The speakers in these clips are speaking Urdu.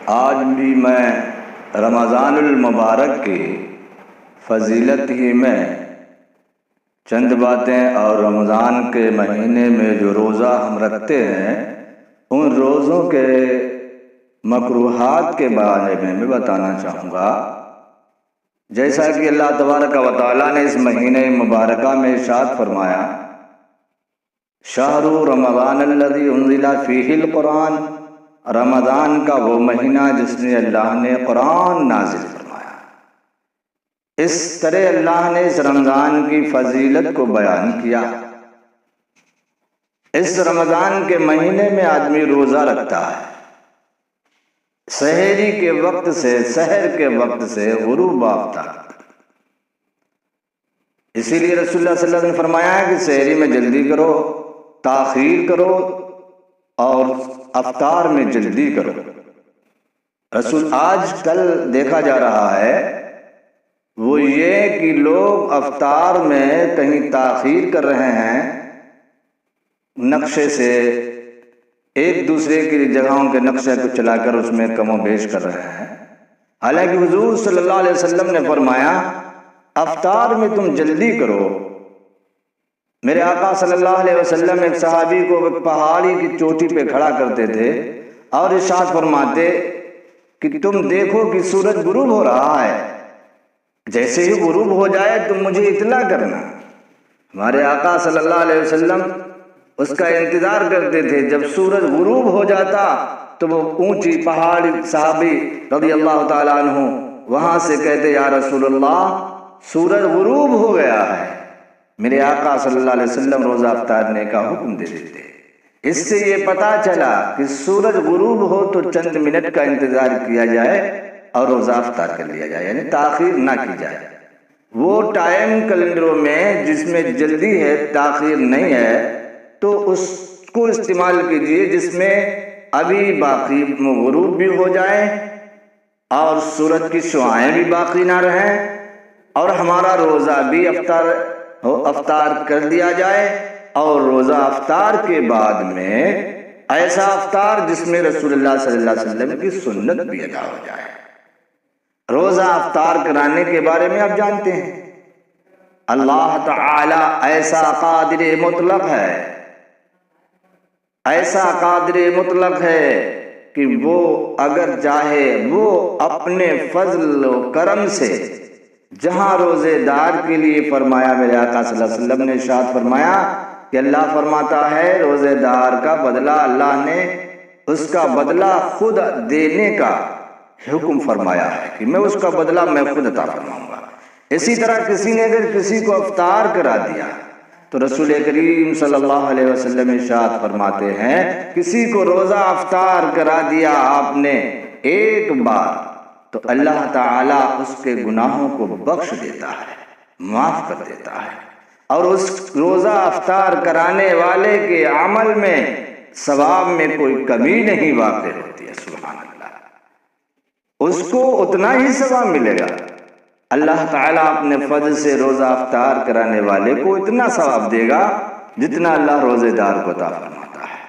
آج بھی میں رمضان المبارک کی فضیلت ہی میں چند باتیں اور رمضان کے مہینے میں جو روزہ ہم رکھتے ہیں ان روزوں کے مکروہات کے بارے میں بتانا چاہوں گا۔ جیسا کہ اللہ تبارک و تعالیٰ نے اس مہینے مبارکہ میں ارشاد فرمایا، شہر رمضان الذی انزل فیہ القرآن، رمضان کا وہ مہینہ جس میں اللہ نے قرآن نازل فرمایا۔ اس طرح اللہ نے اس رمضان کی فضیلت کو بیان کیا۔ اس رمضان کے مہینے میں آدمی روزہ رکھتا ہے، سحری کے وقت سے سحر کے وقت سے غروب آفتاب۔ اسی لیے رسول اللہ صلی اللہ علیہ وسلم نے فرمایا ہے کہ سحری میں جلدی کرو، تاخیر کرو اور افطار میں جلدی کرو۔ آج کل دیکھا جا رہا ہے وہ یہ کہ لوگ افطار میں کہیں تاخیر کر رہے ہیں، نقشے سے ایک دوسرے کی جگہوں کے نقشے کو چلا کر اس میں کم و بیش کر رہے ہیں، حالانکہ حضور صلی اللہ علیہ وسلم نے فرمایا افطار میں تم جلدی کرو۔ میرے آقا صلی اللہ علیہ وسلم ایک صحابی کو ایک پہاڑی کی چوٹی پہ کھڑا کرتے تھے اور ارشاد فرماتے کہ تم دیکھو کہ سورج غروب ہو رہا ہے، جیسے ہی غروب ہو جائے تم مجھے اطلاع کرنا۔ ہمارے آقا صلی اللہ علیہ وسلم اس کا انتظار کرتے تھے، جب سورج غروب ہو جاتا تو وہ اونچی پہاڑی صحابی رضی اللہ تعالیٰ عنہ وہاں سے کہتے یا رسول اللہ سورج غروب ہو گیا ہے۔ میرے آقا صلی اللہ علیہ وسلم روزہ افطارنے کا حکم دے دیتے۔ اس سے یہ پتا چلا کہ سورج غروب ہو تو چند منٹ کا انتظار کیا جائے اور روزہ افطار کر لیا جائے، یعنی تاخیر نہ کی جائے۔ وہ ٹائم کیلنڈروں میں جس میں جلدی ہے، تاخیر نہیں ہے، تو اس کو استعمال کیجیے جس میں ابھی باقی غروب بھی ہو جائے اور سورج کی شعاعیں بھی باقی نہ رہیں اور ہمارا روزہ بھی افطار کر دیا جائے، اور روزہ افطار کے بعد میں ایسا افطار جس میں رسول اللہ صلی اللہ علیہ وسلم کی سنت بھی ادا ہو جائے۔ روزہ افطار کرانے کے بارے میں آپ جانتے ہیں اللہ تعالی ایسا قادر مطلق ہے، ایسا قادر مطلق ہے کہ وہ اگر چاہے وہ اپنے فضل و کرم سے جہاں روزے دار کے لیے فرمایا، میرے آقا صلی اللہ علیہ وسلم نے ارشاد فرمایا کہ اللہ فرماتا ہے روزے دار کا بدلہ اللہ نے اس کا بدلہ خود دینے کا حکم فرمایا ہے کہ میں اس کا بدلہ میں خود عطا فرماؤں گا۔ اسی طرح کسی نے اگر کسی کو افطار کرا دیا تو رسول کریم صلی اللہ علیہ وسلم ارشاد فرماتے ہیں کسی کو روزہ افطار کرا دیا آپ نے ایک بار تو اللہ تعالیٰ اس کے گناہوں کو بخش دیتا ہے، معاف کر دیتا ہے، اور اس روزہ افطار کرانے والے کے عمل میں ثواب میں کوئی کمی نہیں واقع ہوتی ہے۔ سبحان اللہ، اس کو اتنا ہی ثواب ملے گا۔ اللہ تعالیٰ اپنے فضل سے روزہ افطار کرانے والے کو اتنا ثواب دے گا جتنا اللہ روزے دار کو عطا فرماتا ہے۔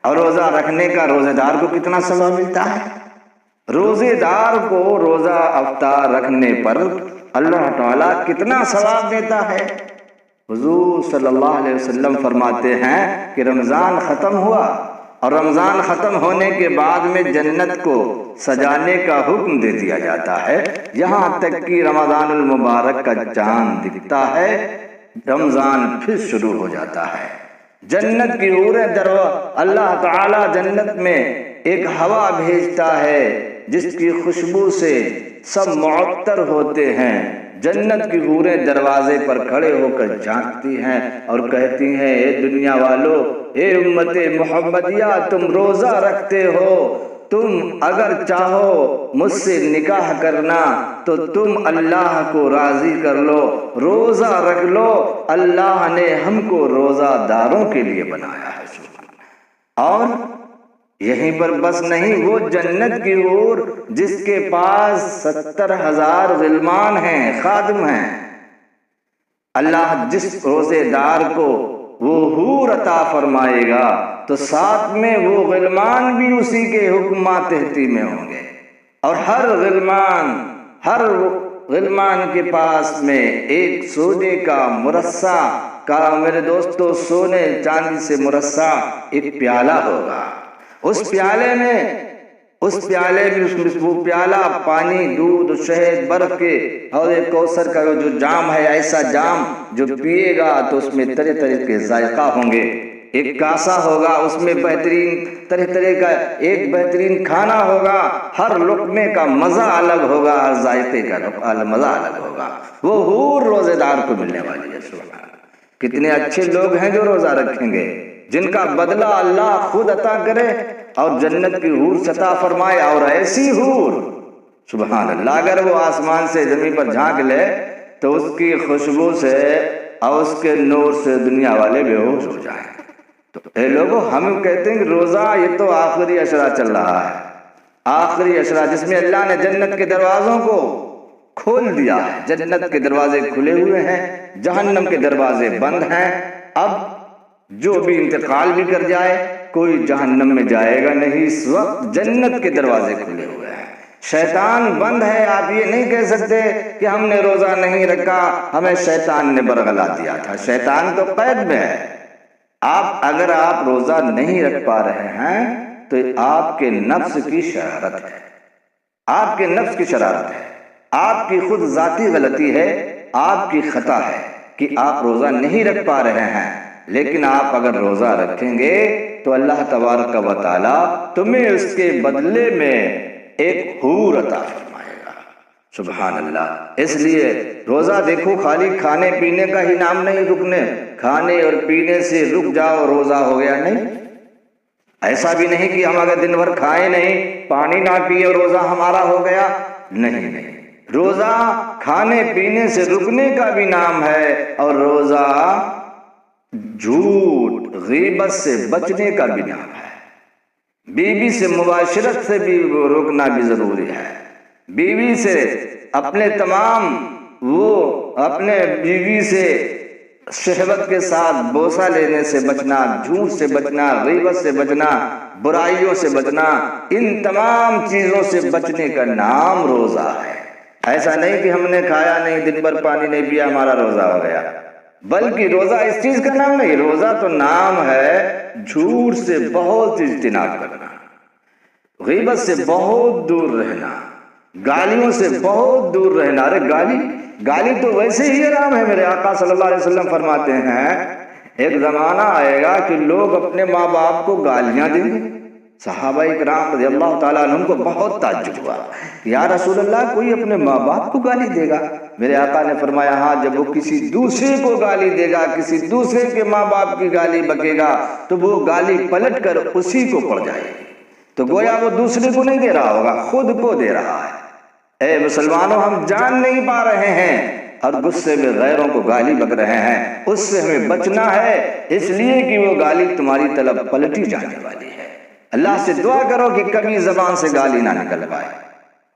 اور روزہ رکھنے کا روزے دار کو کتنا ثواب ملتا ہے؟ روزے دار کو روزہ افطار رکھنے پر اللہ تعالیٰ کتنا ثواب دیتا ہے؟ حضور صلی اللہ علیہ وسلم فرماتے ہیں کہ رمضان ختم ہوا اور رمضان ختم ہونے کے بعد میں جنت کو سجانے کا حکم دے دیا جاتا ہے، یہاں تک کہ رمضان المبارک کا چاند دکھتا ہے، رمضان پھر شروع ہو جاتا ہے۔ جنت کی حوریں اللہ تعالیٰ جنت میں ایک ہوا بھیجتا ہے جس کی خوشبو سے سب معطر ہوتے ہیں۔ جنت کی حوریں دروازے پر کھڑے ہو کر جھانکتی ہیں اور کہتی ہیں اے دنیا والو، اے امت محمدیہ، تم روزہ رکھتے ہو، تم اگر چاہو مجھ سے نکاح کرنا تو تم اللہ کو راضی کر لو، روزہ رکھ لو، اللہ نے ہم کو روزہ داروں کے لیے بنایا ہے۔ اور یہیں پر بس نہیں، وہ جنت کی حور جس کے پاس 70,000 غلمان ہیں، خادم ہیں، اللہ جس روزے دار کو وہ حور عطا فرمائے گا تو ساتھ میں وہ غلمان بھی اسی کے حکم ماتحتی میں ہوں گے، اور ہر غلمان کے پاس میں ایک سونے کا مرصع کا، میرے دوستو سونے چاندی سے مرصع ایک پیالہ ہوگا، اس پیالے میں وہ پیالہ پانی، دودھ، شہد، برف کے اور ایک کوثر کا جو جام ہے، ایسا جام جو پیے گا تو اس میں طرح طرح کے ذائقہ ہوں گے۔ ایک کاسا ہوگا، اس میں طرح طرح کا ایک بہترین کھانا ہوگا، ہر لقمے کا مزہ الگ ہوگا، ہر ذائقے کا مزہ الگ ہوگا۔ وہ حور روزے دار کو ملنے والی ہے۔ سبحان اللہ، کتنے اچھے لوگ ہیں جو روزہ رکھیں گے، جن کا بدلہ اللہ خود عطا کرے اور جنت کی حور سے عطا فرمائے، اور ایسی حور سبحان اللہ اگر وہ آسمان سے زمین پر جھانک لے تو اس کی خوشبو سے اور اس کے نور سے دنیا والے بے ہوش ہو جائیں۔ تو اے لوگوں، ہم کہتے ہیں کہ روزہ یہ تو آخری عشرہ چل رہا ہے، آخری عشرہ جس میں اللہ نے جنت کے دروازوں کو کھول دیا ہے، جنت کے دروازے کھلے ہوئے ہیں، جہنم کے دروازے بند ہیں۔ اب جو بھی انتقال بھی کر جائے کوئی جہنم میں جائے گا نہیں، اس وقت جنت کے دروازے کھلے ہوئے ہیں، شیطان بند ہے۔ آپ یہ نہیں کہہ سکتے کہ ہم نے روزہ نہیں رکھا، ہمیں شیطان نے برگلا دیا تھا، شیطان تو قید میں ہے۔ اگر آپ روزہ نہیں رکھ پا رہے ہیں تو آپ کے نفس کی شرارت ہے، آپ کے نفس کی شرارت ہے، آپ کی خود ذاتی غلطی ہے، آپ کی خطا ہے کہ آپ روزہ نہیں رکھ پا رہے ہیں۔ لیکن آپ اگر روزہ رکھیں گے تو اللہ تبارک و تعالی تمہیں اس کے بدلے میں ایک حور عطا فرمائے گا۔ سبحان اللہ۔ اس لیے روزہ دیکھو خالی کھانے پینے کا ہی نام نہیں، رکنے کھانے اور پینے سے رک جاؤ روزہ ہو گیا، نہیں۔ ایسا بھی نہیں کہ ہم اگر دن بھر کھائے نہیں، پانی نہ پیے اور روزہ ہمارا ہو گیا، نہیں۔ روزہ کھانے پینے سے رکنے کا بھی نام ہے، اور روزہ جھوٹ غیبت سے بچنے کا بھی نام ہے۔ بیوی سے مباشرت سے بھی روکنا بھی ضروری ہے، بیوی سے اپنے بیوی سے شہوت کے ساتھ بوسہ لینے سے بچنا، جھوٹ سے بچنا، غیبت سے بچنا، برائیوں سے بچنا، ان تمام چیزوں سے بچنے کا نام روزہ ہے۔ ایسا نہیں کہ ہم نے کھایا نہیں، دن بھر پانی نہیں پیا، ہمارا روزہ ہو گیا، بلکہ روزہ اس چیز کا نام نہیں، روزہ تو نام ہے جھوٹ سے بہت اجتناب کرنا، غیبت سے بہت دور رہنا، گالیوں سے بہت دور رہنا۔ ارے گالی تو ویسے ہی حرام ہے۔ میرے آقا صلی اللہ علیہ وسلم فرماتے ہیں ایک زمانہ آئے گا کہ لوگ اپنے ماں باپ کو گالیاں دیں گے۔ صحابہ کرام رضی اللہ تعالیٰ عنہم کو بہت تعجب ہوا، یا رسول اللہ کوئی اپنے ماں باپ کو گالی دے گا؟ میرے آقا نے فرمایا ہاں، جب وہ کسی دوسرے کو گالی دے گا، کسی دوسرے کے ماں باپ کی گالی بکے گا تو وہ گالی پلٹ کر اسی کو پڑ جائے گی، تو گویا وہ دوسرے کو نہیں دے رہا ہوگا، خود کو دے رہا ہے۔ اے مسلمانوں، ہم جان نہیں پا رہے ہیں اور غصے میں غیروں کو گالی بک رہے ہیں، اس سے ہمیں بچنا ہے، اس لیے کہ وہ گالی تمہاری طرف پلٹی جانے والی ہے۔ اللہ سے دعا کرو کہ کبھی زبان سے گالی نہ نکل پائے۔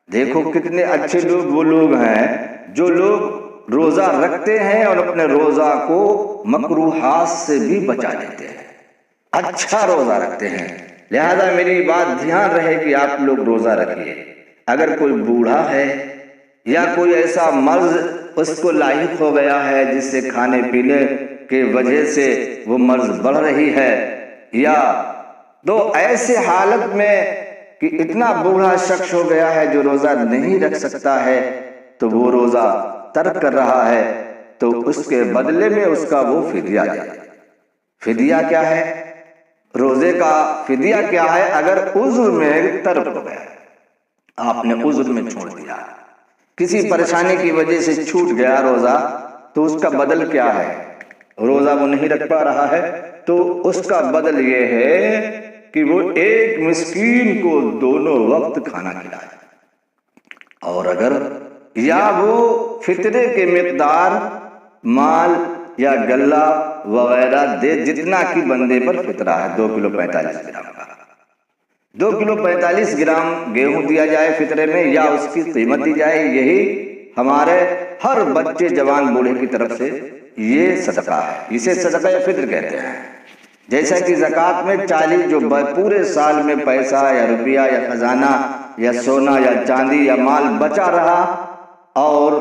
دیکھو کتنے اچھے لوگ وہ لوگ ہیں جو لوگ روزہ رکھتے ہیں اور اپنے روزہ کو مکروہات سے بھی بچا لیتے ہیں، اچھا روزہ رکھتے ہیں۔ لہذا میری بات دھیان رہے کہ آپ لوگ روزہ رکھیے۔ اگر کوئی بوڑھا ہے یا کوئی ایسا مرض اس کو لاحق ہو گیا ہے جس سے کھانے پینے کے وجہ سے وہ مرض بڑھ رہی ہے، یا تو ایسے حالت میں کہ اتنا بوڑھا شخص ہو گیا ہے جو روزہ نہیں رکھ سکتا ہے تو وہ روزہ ترک کر رہا ہے، تو اس کے بدلے میں اس کا وہ فدیہ دے۔ فدیہ کیا ہے؟ روزے کا فدیہ کیا ہے؟ اگر عذر میں ترک ہو گیا، آپ نے عذر میں چھوڑ دیا، کسی پریشانی کی وجہ سے چھوٹ گیا روزہ، تو اس کا بدل کیا ہے؟ روزہ وہ نہیں رکھ پا رہا ہے تو اس کا بدل یہ ہے کہ وہ ایک مسکین کو دونوں وقت کھانا کھلائے، اور اگر یا وہ فطرے کے مقدار مال یا غلہ وغیرہ دے جتنا کہ بندے پر فطرہ ہے، 2 کلو 45 گرام کا، 2 کلو 45 گرام گیہوں دیا جائے فطرے میں، یا اس کی قیمت دی جائے۔ یہی ہمارے ہر بچے جوان بوڑھے کی طرف سے یہ صدقہ ہے، اسے صدقہ فطر کہتے ہیں۔ جیسا کہ زکوٰۃ میں 40 جو پورے سال میں پیسہ یا روپیہ یا خزانہ یا سونا یا چاندی یا مال بچا رہا اور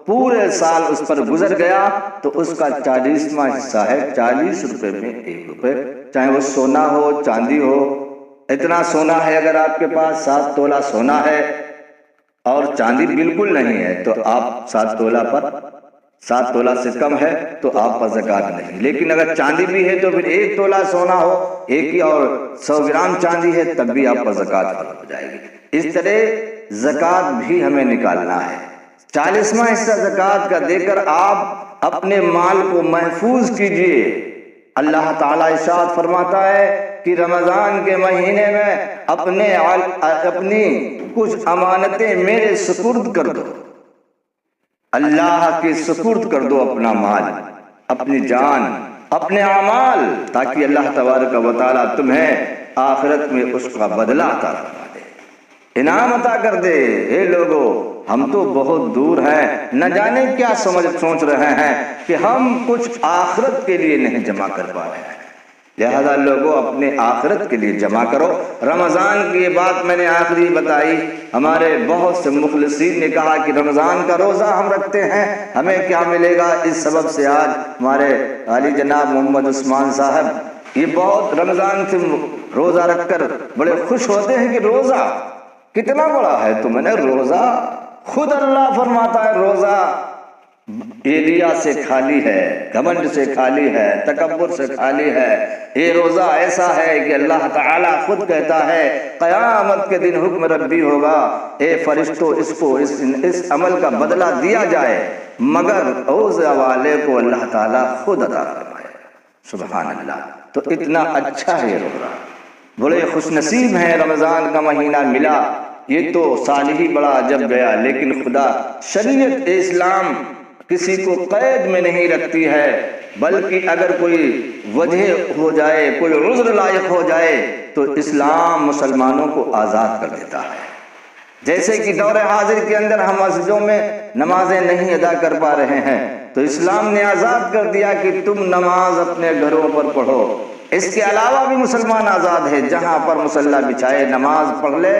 پورے سال اس پر گزر گیا تو اس کا 40واں حصہ ہے 40 روپے میں 1 روپے، چاہے وہ سونا ہو چاندی ہو۔ اتنا سونا ہے اگر آپ کے پاس 7 تولہ سونا ہے اور چاندی بالکل نہیں ہے تو آپ 7 تولہ سے کم ہے تو آپ پر زکوٰۃ نہیں، لیکن اگر چاندی بھی ہے تو پھر 1 تولہ سونا ہو، 1 ہی اور 100 گرام چاندی ہے تب بھی آپ پر زکوٰۃ فرض ہو جائے گی۔ اس طرح زکوٰۃ بھی ہمیں نکالنا ہے۔ 40واں حصہ زکوٰۃ کا دے کر آپ اپنے مال کو محفوظ کیجئے۔ اللہ تعالیٰ ارشاد فرماتا ہے کہ رمضان کے مہینے میں اپنی کچھ امانتیں میرے سپرد کر دو، اللہ کے سپرد کر دو اپنا مال، اپنی جان، اپنے اعمال، تاکہ اللہ تبارک و تعالیٰ تمہیں آخرت میں اس کا بدلہ عطا فرما دے، انعام عطا کر دے۔ اے لوگو، ہم تو بہت دور ہیں، نہ جانے کیا سوچ رہے ہیں کہ ہم کچھ آخرت کے لیے نہیں جمع کر پا رہے ہیں، لہذا لوگوں اپنے آخرت کے لیے جمع کرو۔ رمضان کی یہ بات میں نے آخری بتائی، ہمارے بہت سے مخلصین نے کہا کہ رمضان کا روزہ ہم رکھتے ہیں، ہمیں کیا ملے گا؟ اس سبب سے آج ہمارے عالی جناب محمد عثمان صاحب یہ بہت رمضان سے روزہ رکھ کر بڑے خوش ہوتے ہیں کہ روزہ کتنا بڑا ہے۔ تو میں نے روزہ خود اللہ فرماتا ہے روزہ ایریا سے خالی ہے، گھمنڈ سے خالی ہے، تکبر سے خالی ہے۔ یہ روزہ ایسا ہے کہ اللہ تعالیٰ خود کہتا ہے قیامت کے دن حکم ربی ہوگا، اے فرشتوں اس کو اس عمل کا بدلہ دیا جائے، مگر روزہ والے کو اللہ تعالیٰ خود عطا فرمائے۔ سبحان اللہ۔ تو اتنا اچھا ہے یہ روزہ، بڑے خوش نصیب ہیں رمضان کا مہینہ ملا۔ یہ تو سال ہی بڑا جب گیا، لیکن خدا شریعت اسلام کسی کو قید میں نہیں رکھتی ہے، بلکہ اگر کوئی وجہ ہو جائے، کوئی عذر لائق ہو جائے تو اسلام مسلمانوں کو آزاد کر دیتا ہے۔ جیسے کہ دور حاضر کے اندر ہم مسجدوں میں نمازیں نہیں ادا کر پا رہے ہیں تو اسلام نے آزاد کر دیا کہ تم نماز اپنے گھروں پر پڑھو۔ اس کے علاوہ بھی مسلمان آزاد ہے، جہاں پر مصلی بچھائے نماز پڑھ لے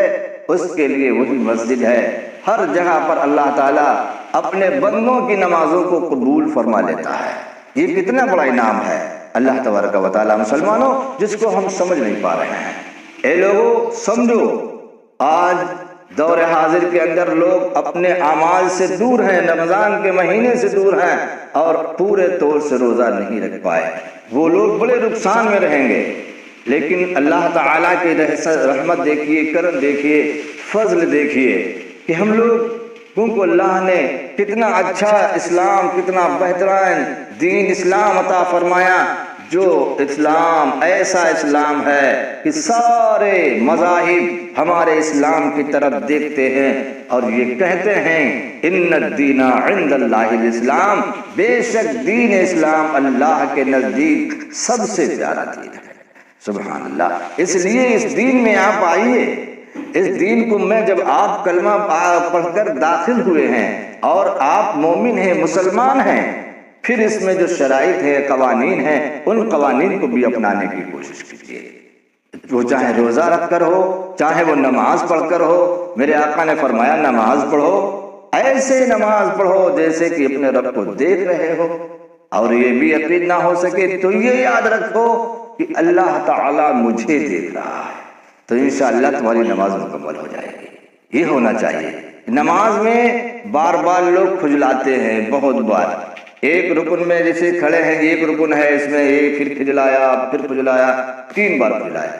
اس کے لیے وہی مسجد ہے۔ ہر جگہ پر اللہ تعالیٰ اپنے بندوں کی نمازوں کو قبول فرما لیتا ہے۔ یہ کتنا بڑا انعام ہے اللہ تبارک و تعالیٰ مسلمانوں، جس کو ہم سمجھ نہیں پا رہے ہیں۔ اے لوگوں سمجھو، آج دور حاضر کے اندر لوگ اپنے اعمال سے دور ہیں، رمضان کے مہینے سے دور ہیں اور پورے طور سے روزہ نہیں رکھ پائے۔ وہ لوگ بڑے نقصان میں رہیں گے، لیکن اللہ تعالیٰ کی رحمت دیکھیے، کرم دیکھیے، فضل دیکھیے کہ ہم لوگ کیونکہ اللہ نے کتنا اچھا اسلام، کتنا بہترین دین اسلام عطا فرمایا، جو اسلام ایسا اسلام ہے کہ سارے مذاہب ہمارے اسلام کی طرف دیکھتے ہیں اور یہ کہتے ہیں ان الدین عند اللہ الاسلام، بے شک دین اسلام اللہ کے نزدیک سب سے پیارا دین ہے۔ سبحان اللہ۔ اس لیے اس دین میں آپ آئیے، اس دین کو میں جب آپ کلمہ پڑھ کر داخل ہوئے ہیں اور آپ مومن ہیں، مسلمان ہیں، پھر اس میں جو شرائط ہے، قوانین ہیں، ان قوانین کو بھی اپنانے کی کوشش کیجیے۔ وہ چاہے روزہ رکھ کر ہو، چاہے وہ نماز پڑھ کر ہو۔ میرے آقا نے فرمایا نماز پڑھو، ایسے نماز پڑھو جیسے کہ اپنے رب کو دیکھ رہے ہو، اور یہ بھی یقین نہ ہو سکے تو یہ یاد رکھو کہ اللہ تعالیٰ مجھے دیکھ رہا ہے، تو انشاءاللہ تمہاری نماز مکمل ہو جائے گی۔ یہ ہونا چاہیے۔ نماز میں بار بار لوگ کھجلاتے ہیں، بہت بار ایک رکن میں جیسے کھڑے ہیں، ایک رکن ہے اس میں ایک پھر کھجلایا، پھر کھجلایا، 3 بار کھجلایا۔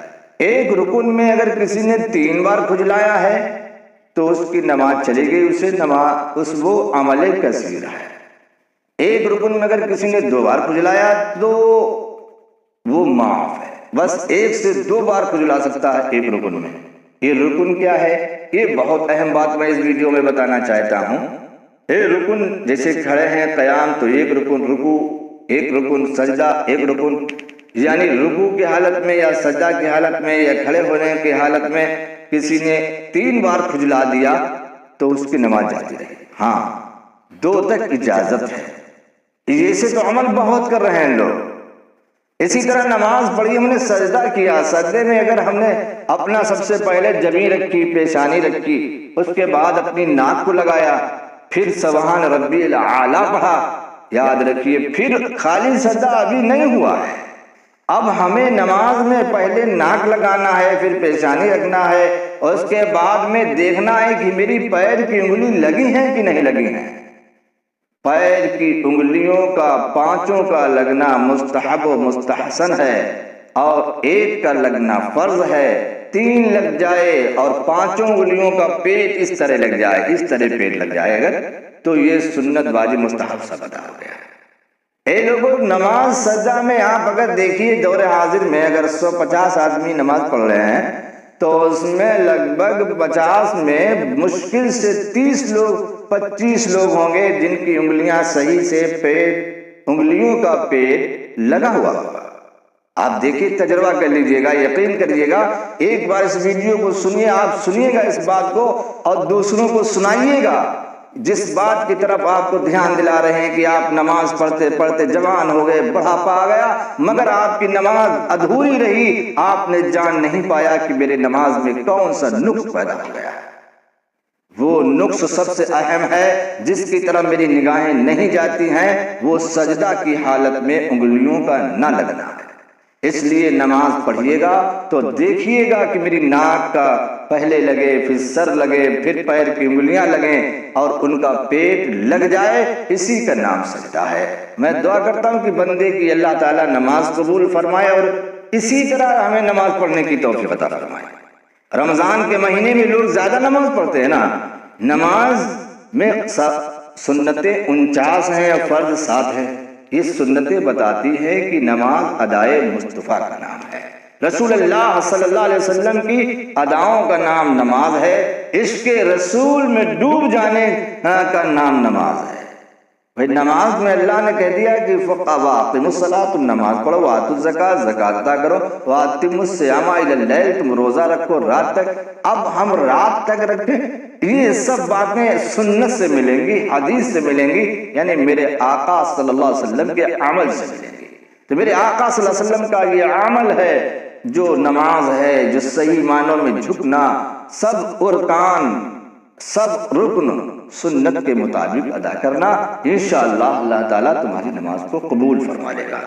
ایک رکن میں اگر کسی نے 3 بار کھجلایا ہے تو اس کی نماز چلی گئی، اسے نماز وہ عمل کثیر ہے۔ ایک رکن میں اگر کسی نے 2 بار کھجلایا تو وہ معاف ہے، بس 1 سے 2 بار کھجلا سکتا ہے ایک رکن میں۔ یہ رکن کیا ہے؟ یہ بہت اہم بات میں اس ویڈیو میں بتانا چاہتا ہوں۔ رکن جیسے کھڑے ہیں قیام تو ایک رکن رکوع، ایک رکن سجدہ، ایک رکن، یعنی رکوع کی حالت میں یا سجدہ کی حالت میں یا کھڑے ہونے کی حالت میں کسی نے 3 بار کھجلا دیا تو اس کی نماز جاتی رہے۔ ہاں 2 تک اجازت ہے۔ ایسے تو عمل بہت کر رہے ہیں لوگ، اسی طرح نماز پڑھی، ہم نے سجدہ کیا، سجدے میں اگر ہم نے اپنا سب سے پہلے جبین رکھی، پیشانی رکھی، اس کے بعد اپنی ناک کو لگایا، پھر سبحان ربی الاعلیٰ پڑھا، یاد رکھیے پھر خالی سجدہ ابھی نہیں ہوا ہے، اب ہمیں نماز میں پہلے ناک لگانا ہے، پھر پیشانی رکھنا ہے، اور اس کے بعد میں دیکھنا ہے کہ میری پیر کی انگلی لگی ہیں کہ نہیں لگی ہیں۔ پیر کی انگلیوں کا پانچوں کا لگنا مستحب و مستحسن ہے، اور ایک کا لگنا فرض ہے۔ 3 لگ جائے اور 5 انگلیوں کا پیٹ اس طرح لگ جائے، اس طرح پیٹ لگ جائے اگر، تو یہ سنت واجب مستحب سب ادا ہو گیا۔ اے لوگوں، نماز سجدہ میں آپ اگر دیکھیے دور حاضر میں اگر 150 آدمی نماز پڑھ رہے ہیں تو اس میں لگ بھگ 50 میں مشکل سے 30 لوگ 25 لوگ ہوں گے جن کی انگلیاں صحیح سے پیٹ، انگلیوں کا پیٹ لگا ہوا ہوگا۔ آپ دیکھیے، تجربہ کر لیجئے گا، یقین کریے گا، ایک بار اس ویڈیو کو سنیے، آپ سنیے گا اس بات کو اور دوسروں کو سنائیے گا۔ جس بات کی طرف آپ کو دھیان دلا رہے ہیں کہ آپ نماز پڑھتے پڑھتے جوان ہو گئے، بڑھاپا آ گیا، مگر آپ کی نماز ادھوری رہی، آپ نے جان نہیں پایا کہ میرے نماز میں کون سا نقص پیدا ہو گیا۔ وہ نقص سب سے اہم ہے جس کی طرف میری نگاہیں نہیں جاتی ہیں، وہ سجدہ کی حالت میں انگلیوں کا نہ لگنا ہے۔ اس لیے نماز پڑھیے گا تو دیکھیے گا کہ میری ناک کا پہلے لگے، پھر سر لگے، پھر پیر کی انگلیاں لگیں اور ان کا پیٹ لگ جائے، اسی کا نام سجدہ ہے۔ میں دعا کرتا ہوں کہ بندے کی اللہ تعالیٰ نماز قبول فرمائے اور اسی طرح ہمیں نماز پڑھنے کی توفیق عطا فرمائے۔ رمضان کے مہینے میں لوگ زیادہ نماز پڑھتے ہیں نا، نماز میں سنتیں 49 ہیں اور فرض 7 ہیں۔ یہ سنتیں بتاتی ہے کہ نماز ادائے مصطفیٰ کا نام ہے، رسول اللہ صلی اللہ علیہ وسلم کی اداؤں کا نام نماز ہے، عشق رسول میں ڈوب جانے کا نام نماز ہے۔ بھئی نماز میں اللہ نے کہہ دیا کہ وَأَقِیمُوا الصَّلَاةَ، تم نماز پڑھو، وَآتُوا الزَّکَاۃَ، زکوٰۃ ادا کرو، وَأَتِمُّوا الصِّیَامَ إِلَى اللَّیْلِ، تم روزہ رکھو رات تک۔ اب ہم رات تک رکھیں، یہ سب باتیں سنت سے ملیں گی، حدیث سے ملیں گی، یعنی میرے آقا صلی اللہ علیہ وسلم کے عمل سے ملیں گی۔ تو میرے آقا صلی اللہ علیہ وسلم کا یہ عمل ہے جو نماز ہے، جو صحیح معنوں میں جھکنا، سب ارکان، سب رکن سنت کے مطابق ادا کرنا، انشاءاللہ اللہ تعالیٰ تمہاری نماز کو قبول فرما لے گا۔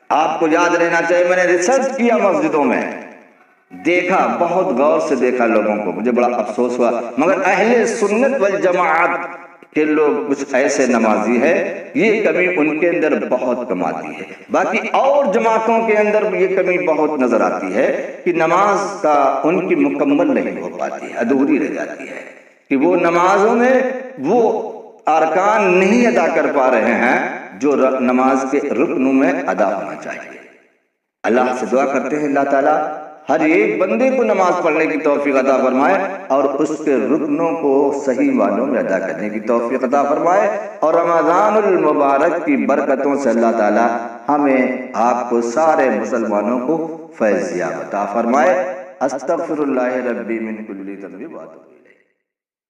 آپ کو یاد رہنا چاہیے، میں نے ریسرچ کیا مسجدوں میں، دیکھا، بہت غور سے دیکھا لوگوں کو، مجھے بڑا افسوس ہوا، مگر اہل سنت والجماعت کے لوگ کچھ ایسے نمازی ہے، یہ کمی ان کے اندر بہت کم آتی ہے۔ باقی اور جماعتوں کے اندر یہ کمی بہت نظر آتی ہے کہ نماز کا ان کی مکمل نہیں ہو پاتی ہے، ادھوری رہ جاتی ہے، کہ وہ نمازوں میں وہ ارکان نہیں ادا کر پا رہے ہیں جو نماز کے رکنوں میں ادا ہونا چاہیے۔ اللہ سے دعا کرتے ہیں اللہ تعالیٰ ہر ایک بندے کو نماز پڑھنے کی توفیق عطا فرمائے اور اس کے رکنوں کو صحیح معنوں میں ادا کرنے کی توفیق عطا فرمائے، اور رمضان المبارک کی برکتوں سے اللہ تعالیٰ ہمیں آپ کو سارے مسلمانوں کو فیض یاب عطا فرمائے۔ استغفر اللہ ربی من کل ذنب واتوب الیہ۔